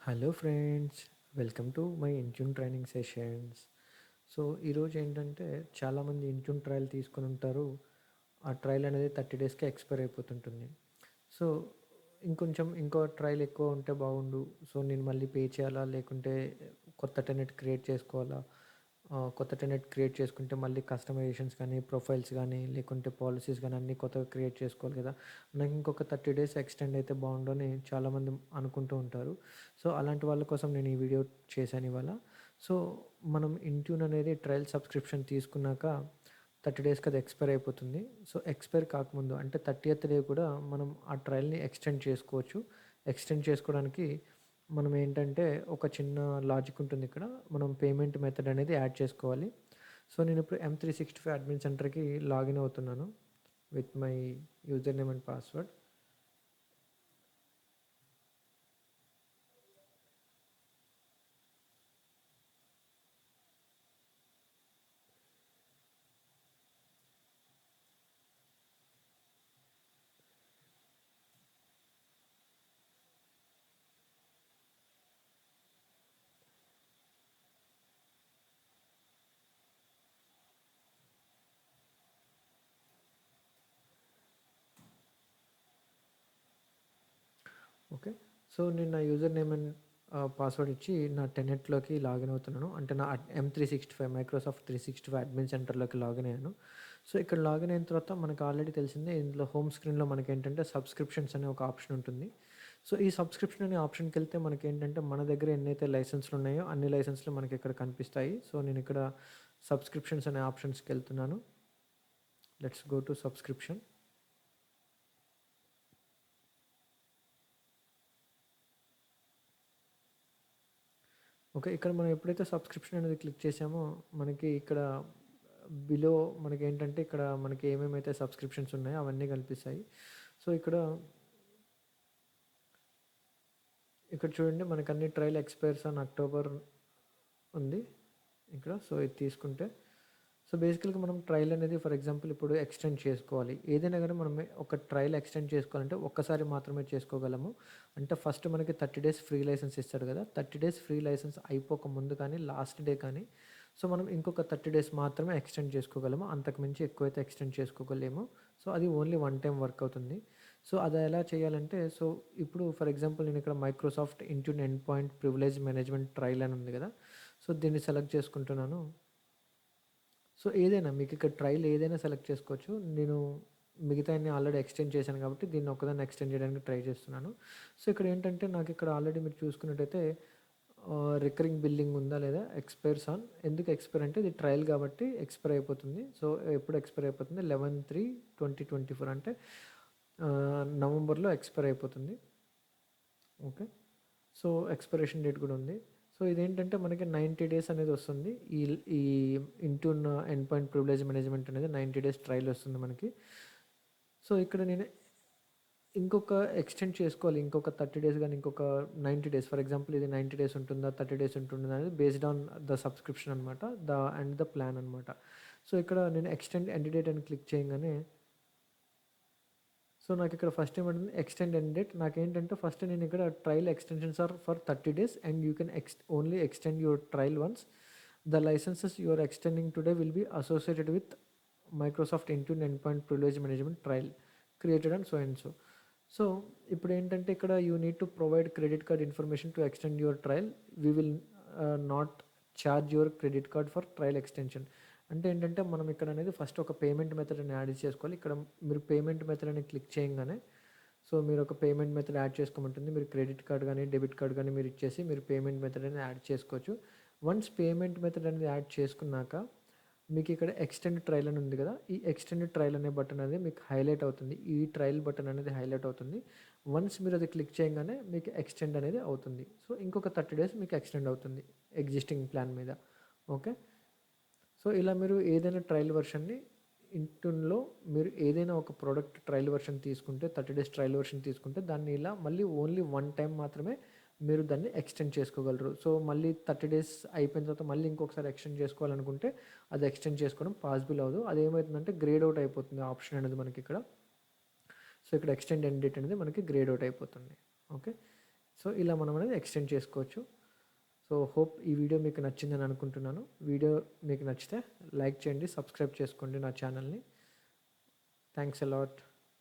Hello friends, welcome to my Intune training sessions. So ఈరోజు ఏంటంటే చాలామంది ఇంట్యూన్ ట్రయల్ తీసుకొని ఉంటారు. ఆ ట్రయల్ అనేది 30 డేస్కి ఎక్స్పైర్ అయిపోతుంటుంది. సో ఇంకో ట్రయల్ ఎక్కువ ఉంటే బాగుండు. సో నేను మళ్ళీ పే చేయాలా, లేకుంటే కొత్త టెనెట్ క్రియేట్ చేసుకోవాలా? కొత్త టెనెట్ క్రియేట్ చేసుకుంటే మళ్ళీ కస్టమైజేషన్స్ కానీ, ప్రొఫైల్స్ కానీ, లేకుంటే పాలసీస్ కానీ అన్నీ కొత్తగా క్రియేట్ చేసుకోవాలి కదా. నాకు ఇంకొక 30 డేస్ ఎక్స్టెండ్ అయితే బాగుండు అని చాలామంది అనుకుంటూ ఉంటారు. సో అలాంటి వాళ్ళ కోసం నేను ఈ వీడియో చేశాను ఇవాళ. సో మనం ఇంట్యూన్ అనేది ట్రయల్ సబ్స్క్రిప్షన్ తీసుకున్నాక 30 డేస్కి అది ఎక్స్పైర్ అయిపోతుంది. సో ఎక్స్పైర్ కాకముందు అంటే 30th డే కూడా మనం ఆ ట్రయల్ని ఎక్స్టెండ్ చేసుకోవచ్చు. ఎక్స్టెండ్ చేసుకోవడానికి మనం ఏంటంటే ఒక చిన్న లాజిక్ ఉంటుంది ఇక్కడ. మనం పేమెంట్ మెథడ్ అనేది యాడ్ చేసుకోవాలి. సో నేను ఇప్పుడు M365 అడ్మిన్ సెంటర్కి లాగిన్ అవుతున్నాను with my user name and password. Okay. So నేను నా యూజర్ నేమ్ అండ్ పాస్వర్డ్ ఇచ్చి నా టెనెట్లోకి లాగిన్ అవుతున్నాను. అంటే నా M365 మైక్రోసాఫ్ట్ 365 అడ్మిన్ సెంటర్లోకి లాగిన్ అయ్యాను. సో ఇక్కడ లాగిన్ అయిన తర్వాత మనకు ఆల్రెడీ తెలిసిందే, ఇందులో హోమ్ స్క్రీన్లో మనకేంటంటే సబ్స్క్రిప్షన్స్ అనే ఒక ఆప్షన్ ఉంటుంది. సో ఈ సబ్స్క్రిప్షన్ అనే ఆప్షన్కి వెళ్తే మనకేంటంటే మన దగ్గర ఎన్నైతే లైసెన్స్లు ఉన్నాయో అన్ని లైసెన్స్లు మనకి ఇక్కడ కనిపిస్తాయి. సో నేను ఇక్కడ సబ్స్క్రిప్షన్స్ అనే ఆప్షన్స్కి వెళ్తున్నాను. Let's go to subscription. Okay. ఇక్కడ మనం ఎప్పుడైతే సబ్స్క్రిప్షన్ అనేది క్లిక్ చేసామో మనకి ఇక్కడ బిలో మనకేంటంటే ఇక్కడ మనకి ఏమేమైతే సబ్స్క్రిప్షన్స్ ఉన్నాయో అవన్నీ కనిపిస్తాయి. సో ఇక్కడ చూడండి, మనకు అన్ని ట్రయల్ ఎక్స్పైర్స్ ఆన్ అక్టోబర్ ఉంది ఇక్కడ. సో ఇది తీసుకుంటే సో బేసికల్గా మనం ట్రయల్ అనేది ఫర్ ఎగ్జాంపుల్ ఇప్పుడు ఎక్స్టెండ్ చేసుకోవాలి. ఏదైనా కానీ మనం ఒక ట్రయల్ ఎక్స్టెండ్ చేసుకోవాలంటే ఒక్కసారి మాత్రమే చేసుకోగలము. అంటే ఫస్ట్ మనకి 30 డేస్ ఫ్రీ లైసెన్స్ ఇస్తాడు కదా. 30 డేస్ ఫ్రీ లైసెన్స్ అయిపోక ముందు కానీ, లాస్ట్ డే కానీ సో మనం ఇంకొక 30 డేస్ మాత్రమే ఎక్స్టెండ్ చేసుకోగలము. అంతకుమించి ఎక్కువైతే ఎక్స్టెండ్ చేసుకోగలేము. సో అది ఓన్లీ వన్ టైం వర్క్ అవుతుంది. సో అది ఎలా చేయాలంటే, సో ఇప్పుడు ఫర్ ఎగ్జాంపుల్ నేను ఇక్కడ Microsoft Intune endpoint privilege management trial అని ఉంది కదా. సో దీన్ని సెలెక్ట్ చేసుకుంటున్నాను. సో ఏదైనా మీకు ఇక్కడ ట్రయల్ ఏదైనా సెలెక్ట్ చేసుకోవచ్చు. నేను మిగతాయన్ని ఆల్రెడీ ఎక్స్టెండ్ చేశాను కాబట్టి దీన్ని ఒక్కదాన్ని ఎక్స్టెండ్ చేయడానికి ట్రై చేస్తున్నాను. సో ఇక్కడ ఏంటంటే నాకు ఇక్కడ ఆల్రెడీ మీరు చూసుకున్నట్టయితే రికరింగ్ బిల్లింగ్ ఉందా లేదా, ఎక్స్పైర్స్ ఆన్. ఎందుకు ఎక్స్పైర్ అంటే ఇది ట్రయల్ కాబట్టి ఎక్స్పైర్ అయిపోతుంది. సో ఎప్పుడు ఎక్స్పైర్ అయిపోతుంది? 11/3/2024 అంటే నవంబర్లో ఎక్స్పైర్ అయిపోతుంది. ఓకే. సో ఎక్స్పైరేషన్ డేట్ కూడా ఉంది. సో ఇదేంటంటే మనకి 90 డేస్ అనేది వస్తుంది. ఈ ఈ Intune endpoint privilege management అనేది 90 డేస్ ట్రయల్ వస్తుంది మనకి. సో ఇక్కడ నేను ఇంకొక ఎక్స్టెండ్ చేసుకోవాలి. ఇంకొక 30 డేస్ కానీ ఇంకొక 90 డేస్. ఫర్ ఎగ్జాంపుల్ ఇది 90 డేస్ ఉంటుందా, 30 డేస్ ఉంటుందా అనేది బేస్డ్ ఆన్ ద సబ్స్క్రిప్షన్ అనమాట. ద ప్లాన్ అనమాట. సో ఇక్కడ నేను ఎక్స్టెండ్ ఎండ్ డేట్ అని క్లిక్ చేయగానే సో నాకు ఇక్కడ ఫస్ట్ ఏమంటుంది, ఎక్స్టెండ్ ఎండ్ డేట్. నాకేంటంటే ఫస్ట్ నేను ఇక్కడ trial extensions are for 30 days and you can only extend your trial once. The licences you are extending today will be associated with Microsoft Intune endpoint privilege management trial created and so and so. So ఇప్పుడు ఏంటంటే ఇక్కడ you need to provide credit card information to extend your trial. We will not charge your credit card for trial extension. అంటే ఏంటంటే మనం ఇక్కడ అనేది first ఒక payment method అని యాడ్ చేసుకోవాలి. ఇక్కడ మీరు పేమెంట్ మెథడ్ అని క్లిక్ చేయగానే సో మీరు ఒక పేమెంట్ మెథడ్ యాడ్ చేసుకోమంటుంది. మీరు క్రెడిట్ కార్డ్ కానీ డెబిట్ కార్డ్ కానీ మీరు ఇచ్చేసి మీరు పేమెంట్ మెథడ్ అనేది యాడ్ చేసుకోవచ్చు. వన్స్ పేమెంట్ మెథడ్ అనేది యాడ్ చేసుకున్నాక మీకు ఇక్కడ ఎక్స్టెండ్ ట్రయల్ అని ఉంది కదా. ఈ ఎక్స్టెండ్ ట్రయల్ అనే బటన్ అనేది మీకు హైలైట్ అవుతుంది. ఈ ట్రయల్ బటన్ అనేది హైలైట్ అవుతుంది. వన్స్ మీరు అది క్లిక్ చేయగానే మీకు ఎక్స్టెండ్ అనేది అవుతుంది. సో ఇంకొక 30 డేస్ మీకు ఎక్స్టెండ్ అవుతుంది ఎగ్జిస్టింగ్ ప్లాన్ మీద. ఓకే. సో ఇలా మీరు ఏదైనా ట్రయల్ వెర్షన్ని ఇంట్యూన్లో మీరు ఏదైనా ఒక ప్రోడక్ట్ ట్రయల్ వెర్షన్ తీసుకుంటే 30 డేస్ ట్రయల్ వెర్షన్ తీసుకుంటే దాన్ని ఇలా మళ్ళీ ఓన్లీ వన్ టైం మాత్రమే మీరు దాన్ని ఎక్స్టెండ్ చేసుకోగలరు. సో మళ్ళీ 30 డేస్ అయిపోయిన తర్వాత మళ్ళీ ఇంకొకసారి ఎక్స్టెండ్ చేసుకోవాలనుకుంటే అది ఎక్స్టెండ్ చేసుకోవడం పాసిబుల్ అవ్వదు. అది ఏమవుతుందంటే గ్రేడ్ అవుట్ అయిపోతుంది ఆప్షన్ అనేది మనకి ఇక్కడ. సో ఇక్కడ ఎక్స్టెండ్ ఎండ్ డేట్ అనేది మనకి గ్రేడ్ అవుట్ అయిపోతుంది. ఓకే. సో ఇలా మనం అనేది ఎక్స్టెండ్ చేసుకోవచ్చు. సో హోప్ ఈ వీడియో మీకు నచ్చిందని అనుకుంటున్నాను. వీడియో మీకు నచ్చితే లైక్ చేయండి, సబ్స్క్రైబ్ చేసుకోండి నా ఛానల్ని. Thanks a lot.